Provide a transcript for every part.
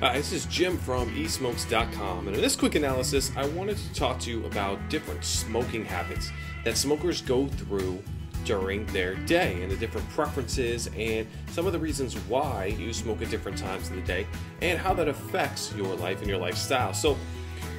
Hi, this is Jim from eSmokes.com, and in this quick analysis, I wanted to talk to you about different smoking habits that smokers go through during their day and the different preferences and some of the reasons why you smoke at different times of the day and how that affects your life and your lifestyle. So,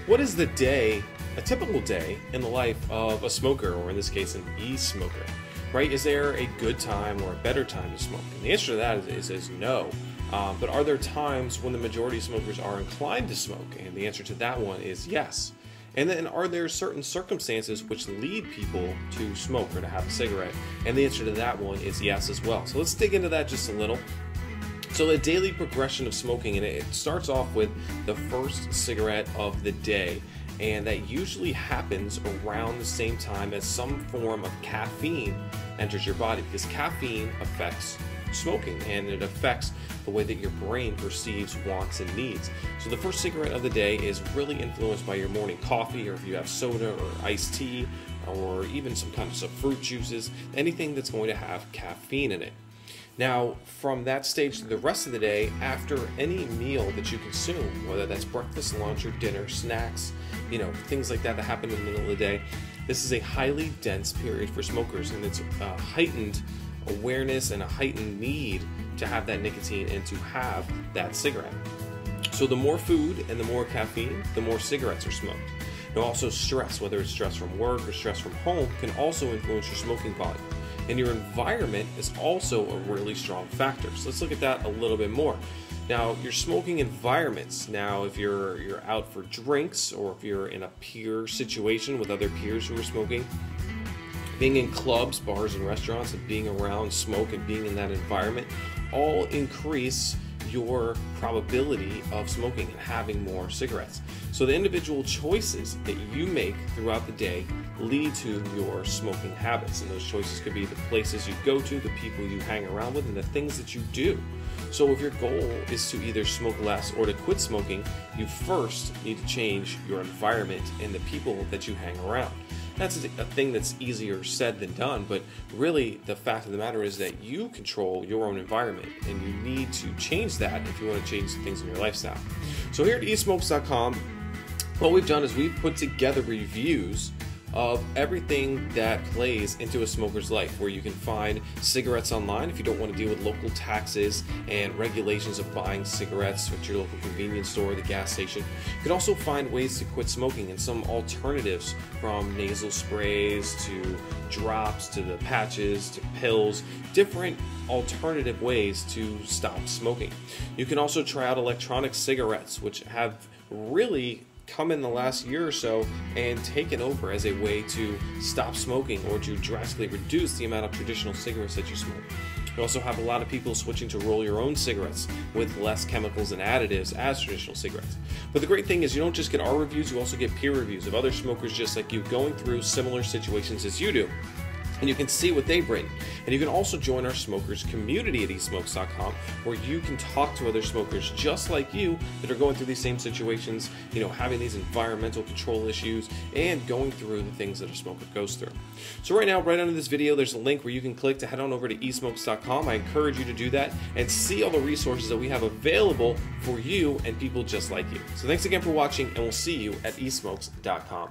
what is a typical day in the life of a smoker, or in this case, an e-smoker? Right? Is there a good time or a better time to smoke? And the answer to that is no. But are there times when the majority of smokers are inclined to smoke? And the answer to that one is yes. And then are there certain circumstances which lead people to smoke or to have a cigarette? And the answer to that one is yes as well. So let's dig into that just a little. So the daily progression of smoking, and it starts off with the first cigarette of the day. And that usually happens around the same time as some form of caffeine enters your body, because caffeine affects smoking and it affects the way that your brain perceives wants and needs. So the first cigarette of the day is really influenced by your morning coffee, or if you have soda or iced tea, or even some kinds of fruit juices, anything that's going to have caffeine in it. Now, from that stage to the rest of the day, after any meal that you consume, whether that's breakfast, lunch, or dinner, snacks, things like that happen in the middle of the day, this is a highly dense period for smokers, and it's a heightened awareness and a heightened need to have that nicotine and to have that cigarette. So the more food and the more caffeine, the more cigarettes are smoked. Now also stress, whether it's stress from work or stress from home, can also influence your smoking volume. And your environment is also a really strong factor. So let's look at that a little bit more. Now, your smoking environments. Now, if you're out for drinks, or if you're in a peer situation with other peers who are smoking, being in clubs, bars, and restaurants, and being around smoke and being in that environment all increase your probability of smoking and having more cigarettes. So the individual choices that you make throughout the day lead to your smoking habits, and those choices could be the places you go to, the people you hang around with, and the things that you do. So if your goal is to either smoke less or to quit smoking, you first need to change your environment and the people that you hang around. That's a thing that's easier said than done, but really the fact of the matter is that you control your own environment, and you need to change that if you want to change things in your lifestyle. So here at eSmokes.com, what we've done is we've put together reviews of everything that plays into a smoker's life, where you can find cigarettes online if you don't want to deal with local taxes and regulations of buying cigarettes at your local convenience store or the gas station. You can also find ways to quit smoking and some alternatives, from nasal sprays to drops to the patches to pills, different alternative ways to stop smoking. You can also try out electronic cigarettes, which have really come in the last year or so and taken over as a way to stop smoking or to drastically reduce the amount of traditional cigarettes that you smoke. You also have a lot of people switching to roll your own cigarettes with less chemicals and additives as traditional cigarettes. But the great thing is you don't just get our reviews, you also get peer reviews of other smokers just like you, going through similar situations as you do. And you can see what they've written. And you can also join our smokers community at eSmokes.com, where you can talk to other smokers just like you that are going through these same situations, having these environmental control issues and going through the things that a smoker goes through. So right now, right under this video, there's a link where you can click to head on over to eSmokes.com. I encourage you to do that and see all the resources that we have available for you and people just like you. So thanks again for watching, and we'll see you at eSmokes.com.